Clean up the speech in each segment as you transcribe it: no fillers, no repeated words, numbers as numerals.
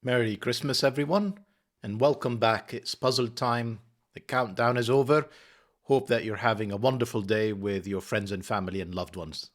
Merry Christmas, everyone, and welcome back. It's puzzle time. The countdown is over. Hope that you're having a wonderful day with your friends and family and loved ones.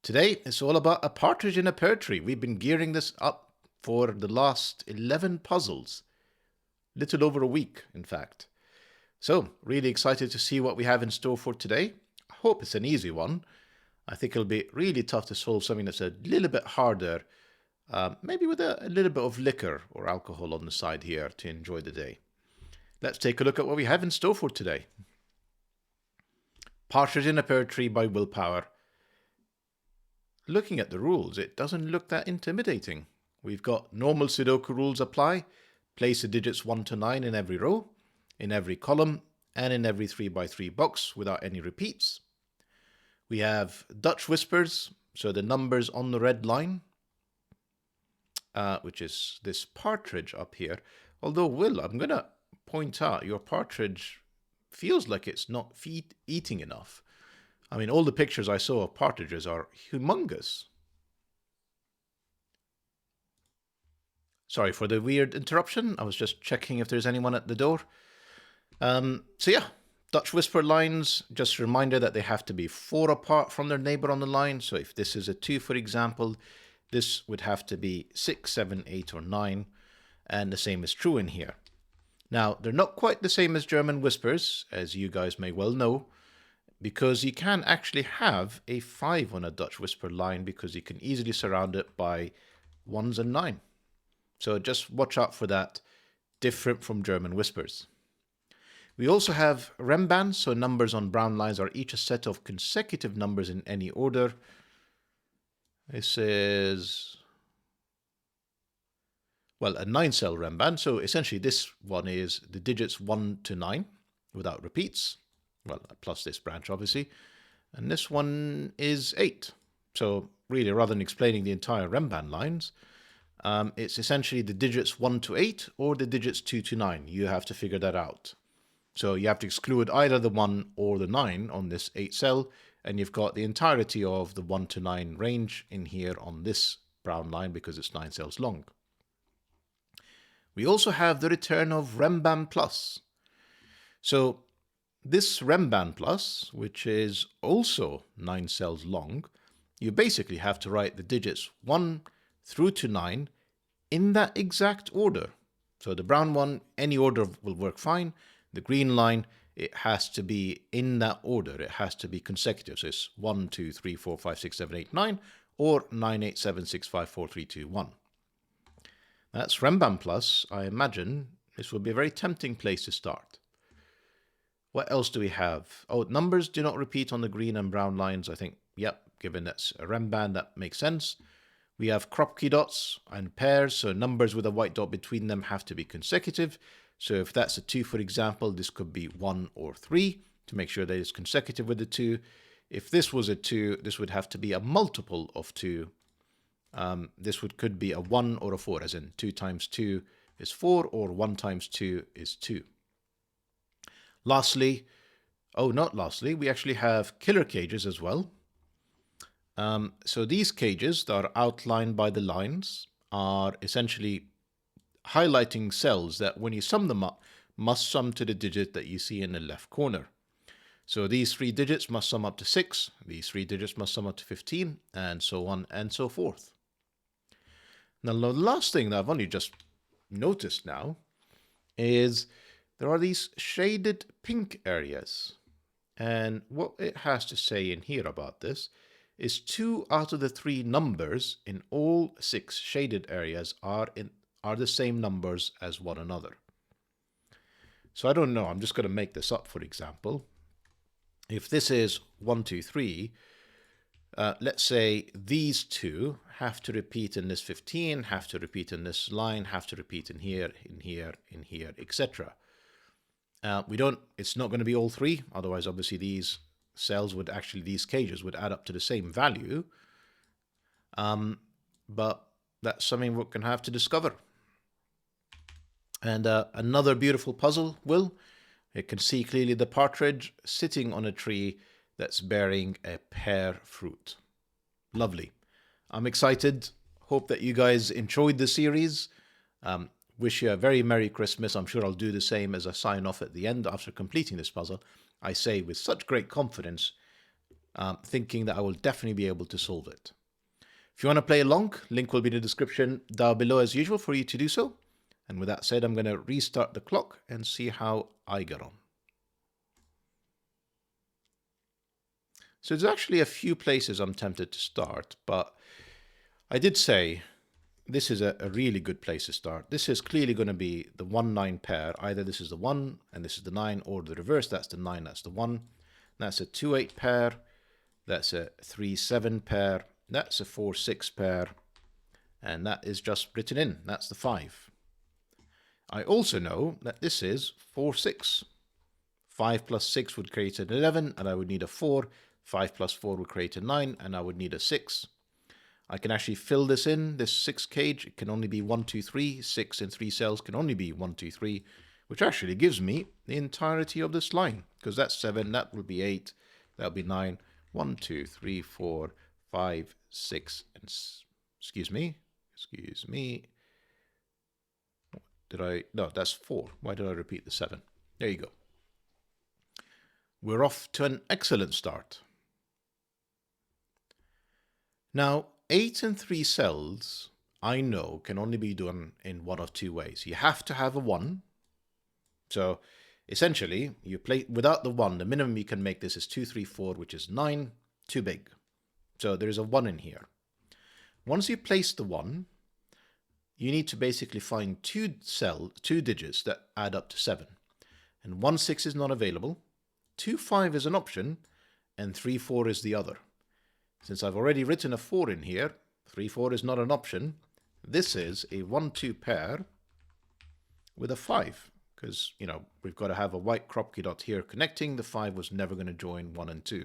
Today, it's all about a partridge in a pear tree. We've been gearing this up for the last 11 puzzles. Little over a week, in fact. So, really excited to see what we have in store for today. I hope it's an easy one. I think it'll be really tough to solve something that's a little bit harder. Maybe with a little bit of liquor or alcohol on the side here to enjoy the day. Let's take a look at what we have in store for today. Partridge in a Pear Tree by Willpower. Looking at the rules, it doesn't look that intimidating. We've got normal Sudoku rules apply. Place the digits 1 to 9 in every row, in every column, and in every 3x3 box without any repeats. We have Dutch whispers, so the numbers on the red line, which is this partridge up here. Although, Will, I'm going to point out your partridge feels like it's not eating enough. I mean, all the pictures I saw of partridges are humongous. Sorry for the weird interruption. I was just checking if there's anyone at the door. So yeah, Dutch whisper lines, just a reminder that they have to be 4 apart from their neighbor on the line. So if this is a 2, for example, this would have to be 6, 7, 8, or 9, and the same is true in here. Now, they're not quite the same as German whispers, as you guys may well know, because you can actually have a 5 on a Dutch whisper line because you can easily surround it by 1s and 9. So just watch out for that, different from German whispers. We also have RENBAN, so numbers on brown lines are each a set of consecutive numbers in any order. This is, well, a 9-cell RENBAN. So essentially this one is the digits 1 to 9 without repeats. Well, plus this branch, obviously. And this one is 8. So really, rather than explaining the entire RENBAN lines, it's essentially the digits 1 to 8 or the digits 2 to 9. You have to figure that out. So you have to exclude either the 1 or the 9 on this 8 cell. And you've got the entirety of the 1 to 9 range in here on this brown line because it's 9 cells long. We also have the return of RENBAN Plus. So this RENBAN Plus, which is also 9 cells long, you basically have to write the digits 1 through to 9 in that exact order. So the brown one, any order will work fine. The green line, it has to be in that order. It has to be consecutive. So it's 1, 2, 3, 4, 5, 6, 7, 8, 9, or 9, 8, 7, 6, 5, 4, 3, 2, 1. That's RENBAN Plus. I imagine this would be a very tempting place to start. What else do we have? Oh, numbers do not repeat on the green and brown lines. I think, yep, given that's a RENBAN, that makes sense. We have KROPKI dots and pairs, so numbers with a white dot between them have to be consecutive. So if that's a 2, for example, this could be 1 or 3 to make sure that it's consecutive with the 2. If this was a 2, this would have to be a multiple of 2. This could be a 1 or a 4, as in 2 times 2 is 4, or 1 times 2 is 2. Lastly, we actually have killer cages as well. So these cages that are outlined by the lines are essentially highlighting cells that when you sum them up must sum to the digit that you see in the left corner. So these 3 digits must sum up to 6, these 3 digits must sum up to 15, and so on and so forth. Now the last thing that I've only just noticed now is there are these shaded pink areas. And what it has to say in here about this is 2 out of the 3 numbers in all 6 shaded areas are the same numbers as one another. So I don't know, I'm just going to make this up, for example. If this is 1, 2, 3, let's say these 2 have to repeat in this 15, have to repeat in this line, have to repeat in here, in here, in here, etc. It's not going to be all 3, otherwise obviously these cells would actually, these cages would add up to the same value. But that's something we're going to have to discover. And another beautiful puzzle, Will. You can see clearly the partridge sitting on a tree that's bearing a pear fruit. Lovely. I'm excited. Hope that you guys enjoyed the series. Wish you a very Merry Christmas. I'm sure I'll do the same as I sign off at the end after completing this puzzle. I say with such great confidence, thinking that I will definitely be able to solve it. If you want to play along, link will be in the description down below as usual for you to do so. And with that said, I'm going to restart the clock and see how I get on. So there's actually a few places I'm tempted to start, but I did say this is a really good place to start. This is clearly going to be the 1-9 pair. Either this is the 1 and this is the 9, or the reverse, that's the 9, that's the 1. That's a 2-8 pair. That's a 3-7 pair. That's a 4-6 pair. And that is just written in. That's the 5. I also know that this is 4-6. 5 plus 6 would create an 11, and I would need a 4. 5 plus 4 would create a 9, and I would need a 6. I can actually fill this in, this 6 cage. It can only be 1, 2, 3. 6 in 3 cells can only be 1, 2, 3, which actually gives me the entirety of this line, because that's 7, that will be 8, that will be 9. 1, 2, 3, 4, 5, 6, and excuse me. No, that's 4. Why did I repeat the 7? There you go. We're off to an excellent start. Now, 8 and 3 cells, I know, can only be done in one of two ways. You have to have a 1. So, essentially, you play without the 1, the minimum you can make this is 2, 3, 4, which is 9, too big. So, there is a 1 in here. Once you place the 1, you need to basically find two digits that add up to 7. And 1, 6 is not available, 2, 5 is an option, and 3, 4 is the other. Since I've already written a 4 in here, 3, 4 is not an option. This is a 1, 2 pair with a 5. Because, you know, we've got to have a white KROPKI dot here connecting. The 5 was never going to join 1 and 2.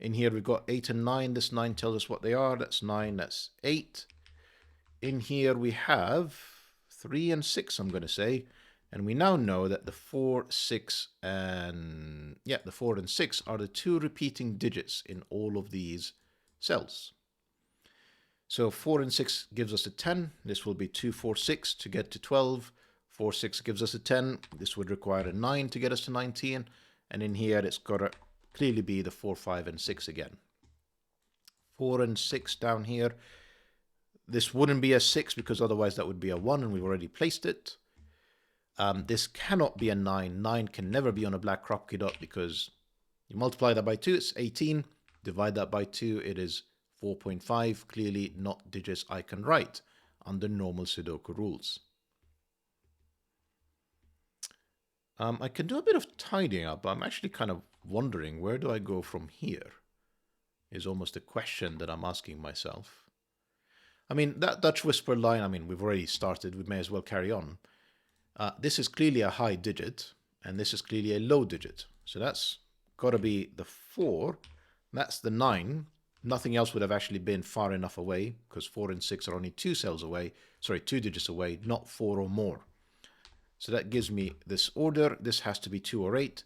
In here we've got 8 and 9. This 9 tells us what they are. That's 9, that's 8. In here we have 3 and 6, I'm going to say. And we now know that the 4, 6, and the 4 and 6 are the two repeating digits in all of these cells. So 4 and 6 gives us a 10. This will be 2, 4, 6 to get to 12. 4, 6 gives us a 10. This would require a 9 to get us to 19. And in here it's got to clearly be the 4, 5, and 6 again. 4 and 6 down here. This wouldn't be a 6 because otherwise that would be a 1 and we've already placed it. This cannot be a 9. 9 can never be on a black KROPKI dot because you multiply that by 2, it's 18. Divide that by 2, it is 4.5. Clearly not digits I can write under normal Sudoku rules. I can do a bit of tidying up, but I'm actually kind of wondering, where do I go from here? Is almost a question that I'm asking myself. I mean, that Dutch whisper line, I mean, we've already started. We may as well carry on. This is clearly a high digit, and this is clearly a low digit. So that's got to be the 4. That's the 9. Nothing else would have actually been far enough away, because 4 and 6 are only 2 cells away. Sorry, 2 digits away, not 4 or more. So that gives me this order. This has to be 2 or 8.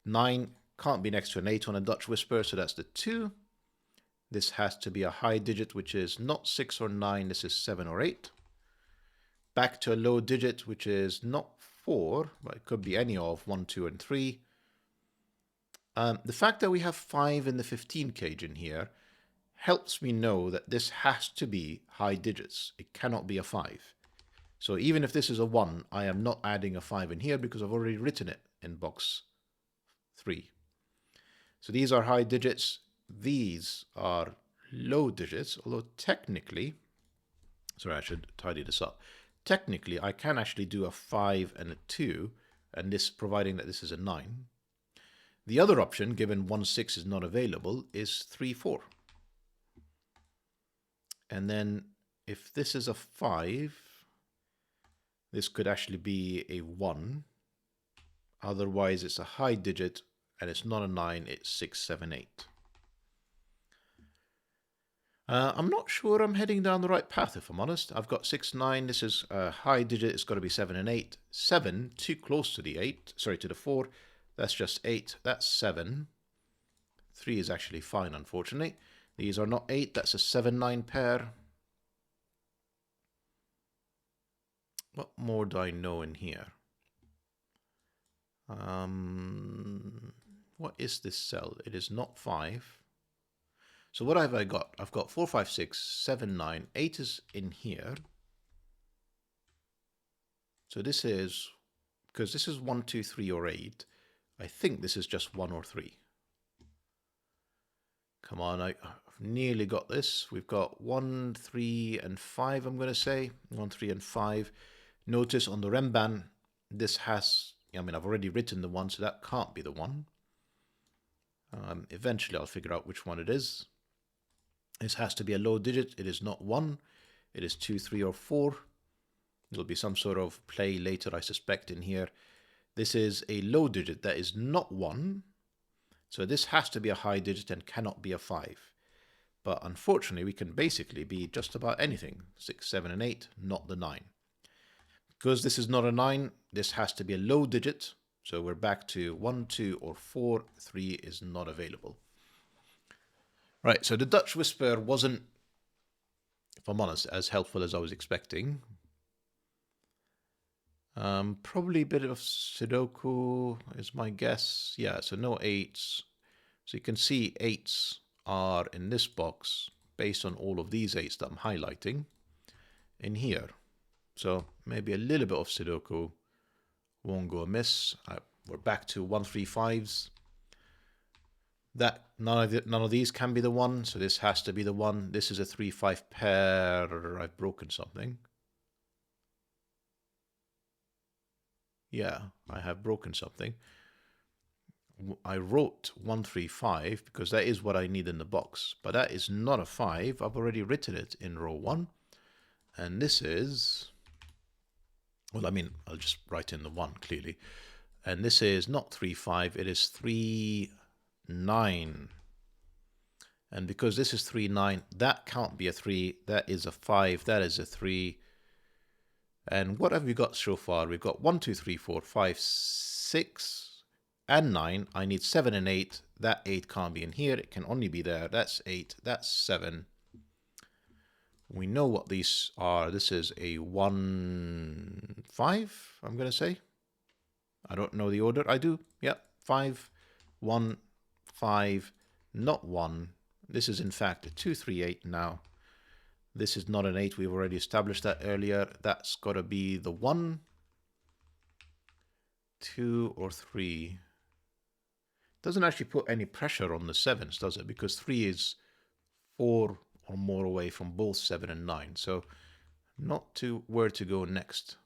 9 can't be next to an 8 on a Dutch whisper, so that's the 2. This has to be a high digit, which is not 6 or 9. This is 7 or 8. Back to a low digit, which is not 4, but it could be any of 1, 2, and 3. The fact that we have 5 in the 15 cage in here helps me know that this has to be high digits. It cannot be a 5. So even if this is a 1, I am not adding a 5 in here because I've already written it in box 3. So these are high digits. These are low digits, although technically, sorry, I should tidy this up. Technically, I can actually do a 5 and a 2, and this providing that this is a 9. The other option, given 1, 6 is not available, is 3, 4. And then if this is a 5, this could actually be a 1. Otherwise, it's a high digit, and it's not a 9, it's 6, 7, 8. I'm not sure I'm heading down the right path, if I'm honest. I've got 6, 9. This is a high digit. It's got to be 7 and 8. 7, too close to the 8. Sorry, to the 4. That's just 8. That's 7. 3 is actually fine, unfortunately. These are not 8. That's a 7, 9 pair. What more do I know in here? What is this cell? It is not 5. So what have I got? I've got 4, 5, 6, 7, 9. 8 is in here. So this is, because this is 1, 2, 3, or 8. I think this is just 1 or 3. Come on, I've nearly got this. We've got 1, 3, and 5, I'm going to say. 1, 3, and 5. Notice on the RENBAN, this has, I mean, I've already written the 1, so that can't be the 1. Eventually, I'll figure out which one it is. This has to be a low digit. It is not 1. It is 2, 3, or 4. There'll be some sort of play later, I suspect, in here. This is a low digit that is not 1. So this has to be a high digit and cannot be a 5. But unfortunately, we can basically be just about anything. 6, 7, and 8, not the 9. Because this is not a 9, this has to be a low digit. So we're back to 1, 2, or 4. 3 is not available. Right, so the Dutch Whisper wasn't, if I'm honest, as helpful as I was expecting. Probably a bit of Sudoku is my guess. Yeah, so no 8s. So you can see 8s are in this box based on all of these 8s that I'm highlighting in here. So maybe a little bit of Sudoku won't go amiss. We're back to 1, 3, 5s. That none of these can be the 1, so this has to be the 1. This is a 3, 5 pair. I've broken something. Yeah, I have broken something. I wrote 1, 3, 5 because that is what I need in the box, but that is not a 5. I've already written it in row 1, and this is, well, I mean, I'll just write in the 1 clearly, and this is not 3, 5. It is 3, 9. And because this is 3, 9, that can't be a 3. That is a 5. That is a 3. And what have we got so far? We've got 1, 2, 3, 4, 5, 6, and 9. I need 7 and 8. That 8 can't be in here. It can only be there. That's 8. That's 7. We know what these are. This is a 1, 5, I'm going to say. I don't know the order. I do. Yep. 5, 1, 5, not 1. This is in fact a 2, 3, 8 now. This is not an 8. We've already established that earlier. That's got to be the 1, 2, or 3. Doesn't actually put any pressure on the 7s, does it? Because 3 is 4 or more away from both 7 and 9. So not to where to go next.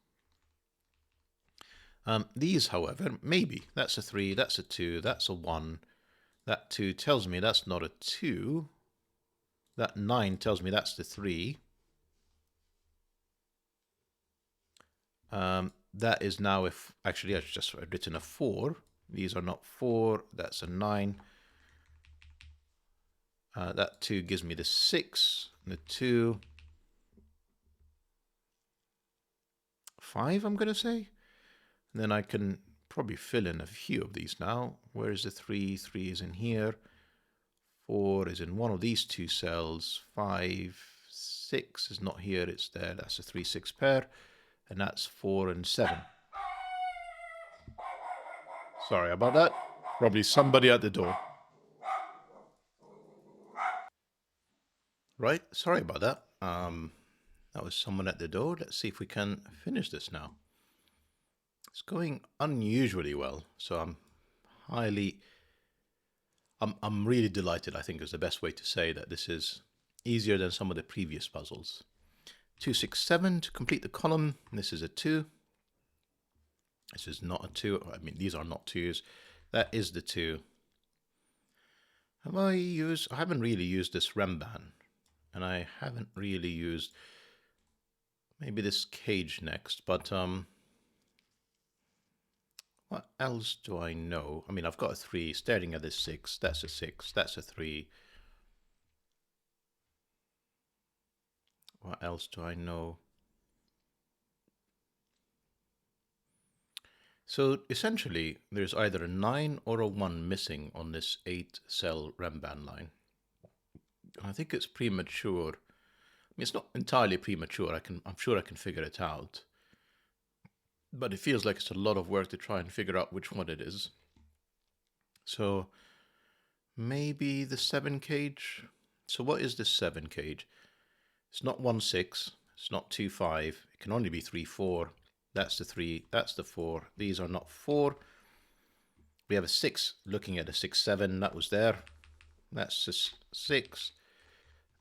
These, however, maybe. That's a 3, that's a 2, that's a 1. That 2 tells me that's not a 2. That 9 tells me that's the 3. That is now, if actually I've just written a 4. These are not 4. That's a 9. That 2 gives me the 6. The 2. 5, I'm going to say. And then I can probably fill in a few of these now. Where is the 3? 3 is in here. 4 is in one of these two cells. 5, 6 is not here. It's there. That's a 3, 6 pair. And that's 4 and 7. Sorry about that. Probably somebody at the door. Right, sorry about that. That was someone at the door. Let's see if we can finish this now. It's going unusually well, so I'm really delighted, I think is the best way to say that this is easier than some of the previous puzzles. 2, 6, 7 to complete the column. This is a 2. This is not a 2. I mean, these are not 2s. That is the 2. I haven't really used this RENBAN. And I haven't really used maybe this cage next, but what else do I know? I mean, I've got a 3, staring at this 6, that's a 6, that's a 3. What else do I know? So essentially, there's either a 9 or a 1 missing on this 8-cell RENBAN line. I think it's premature. I mean, it's not entirely premature. I'm sure I can figure it out. but it feels like it's a lot of work to try and figure out which one it is. So maybe the 7 cage. So what is this 7 cage? It's not 1 6. It's not 2 5. It can only be 3 4. That's the 3. That's the 4. These are not 4. We have a 6 looking at a 6 7. That was there. That's just 6.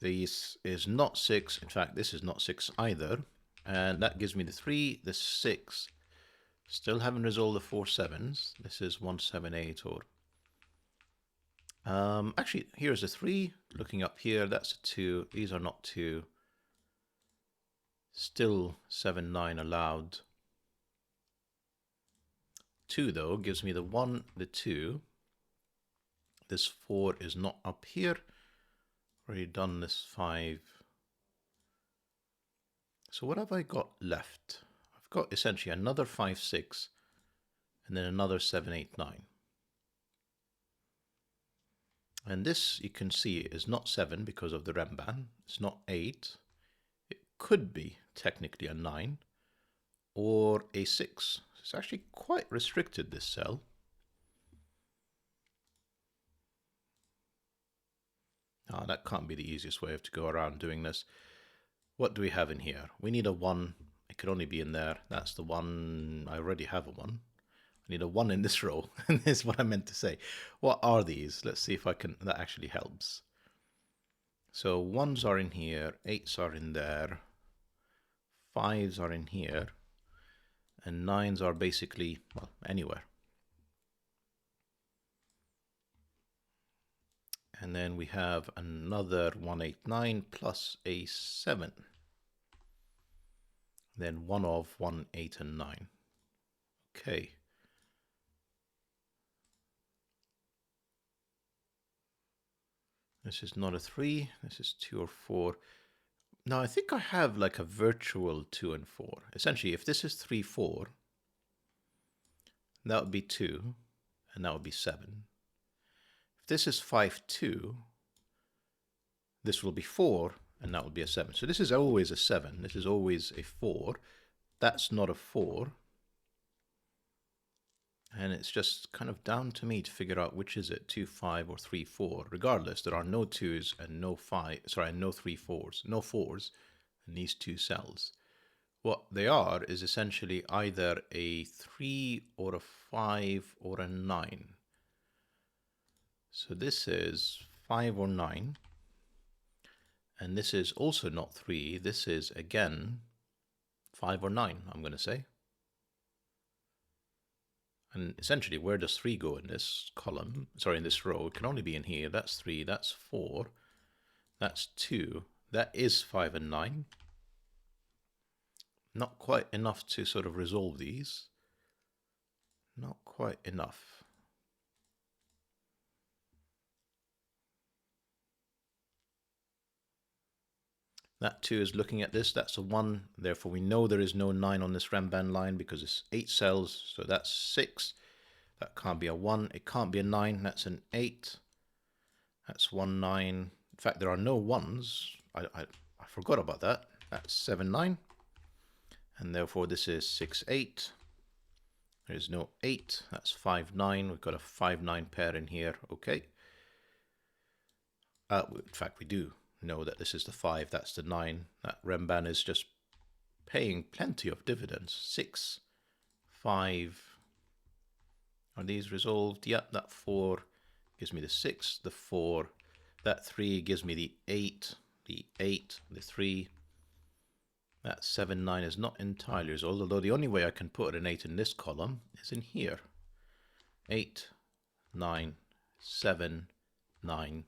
This is not 6. In fact, this is not 6 either. And that gives me the 3, the 6. Still haven't resolved the 4 7s. This is 1 7 8 or... actually, here's a 3. Looking up here, that's a 2. These are not 2. Still 7 9 allowed. 2 though gives me the 1, the 2. This 4 is not up here. Already done this 5. So what have I got left? I've got essentially another 5 6 and then another 7 8 9. And this, you can see, is not 7 because of the RENBAN. It's not 8. It could be technically a 9 or a 6. It's actually quite restricted, this cell. Ah, that can't be the easiest way to go around doing this. What do we have in here? We need a 1. It could only be in there. That's the 1. I already have a 1. I need a 1 in this row. And this is what I meant to say. What are these? Let's see if I can... That actually helps. So 1s are in here. 8s are in there. 5s are in here. And 9s are basically, well, anywhere. And then we have another 1 8 9 plus a 7. Then 1 of 1 8 and 9. Okay. This is not a 3. This is 2 or 4. Now I think I have like a virtual 2 and 4. Essentially, if this is 3 4, that would be 2, and that would be 7. If this is 5 2, this will be 4, and that would be a 7. So this is always a 7. This is always a 4. That's not a 4. And it's just kind of down to me to figure out which is it, 2 5 or 3 4. Regardless, there are no 2s and no 5, sorry, no 3 4s, no 4s in these two cells. What they are is essentially either a 3 or a 5 or a 9. So this is 5 or 9. And this is also not 3. This is, again, 5 or 9, I'm going to say. And essentially, where does 3 go in this column? Sorry, in this row. It can only be in here. That's 3. That's 4. That's 2. That is 5 and 9. Not quite enough to sort of resolve these. Not quite enough. That 2 is looking at this. That's a 1. Therefore, we know there is no 9 on this RENBAN line because it's 8 cells. So that's 6. That can't be a 1. It can't be a 9. That's an 8. That's 1 9. In fact, there are no 1s. I forgot about that. That's 7 9. And therefore, this is 6 8. There is no 8. That's 5 9. We've got a 5 9 pair in here. Okay. In fact, we do know that this is the 5, that's the 9. That RENBAN is just paying plenty of dividends. 6, 5. Are these resolved? Yep, that 4 gives me the 6, the 4. That 3 gives me the 8, the 3. That 7 9 is not entirely resolved, although the only way I can put an 8 in this column is in here. 8, 9, 7, 9.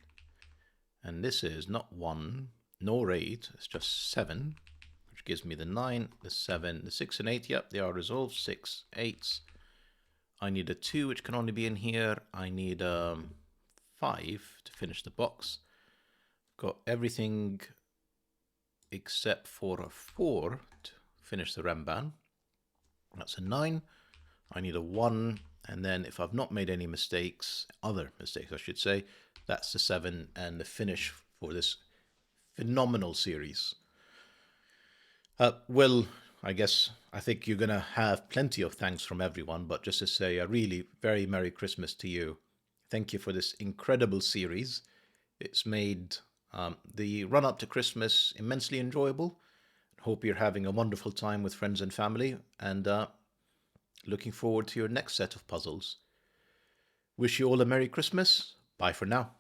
And this is not 1 nor 8, it's just 7, which gives me the 9, the 7, the 6 and 8. Yep, they are resolved. 6, 8s. I need a 2, which can only be in here. I need 5 to finish the box. Got everything except for a 4 to finish the RENBAN. That's a 9. I need a 1. And then if I've not made any mistakes, other mistakes I should say, that's the 7 and the finish for this phenomenal series. Well, I guess I think you're going to have plenty of thanks from everyone, but just to say a really very Merry Christmas to you. Thank you for this incredible series. It's made the run up to Christmas immensely enjoyable. Hope you're having a wonderful time with friends and family, and looking forward to your next set of puzzles. Wish you all a Merry Christmas. Bye for now.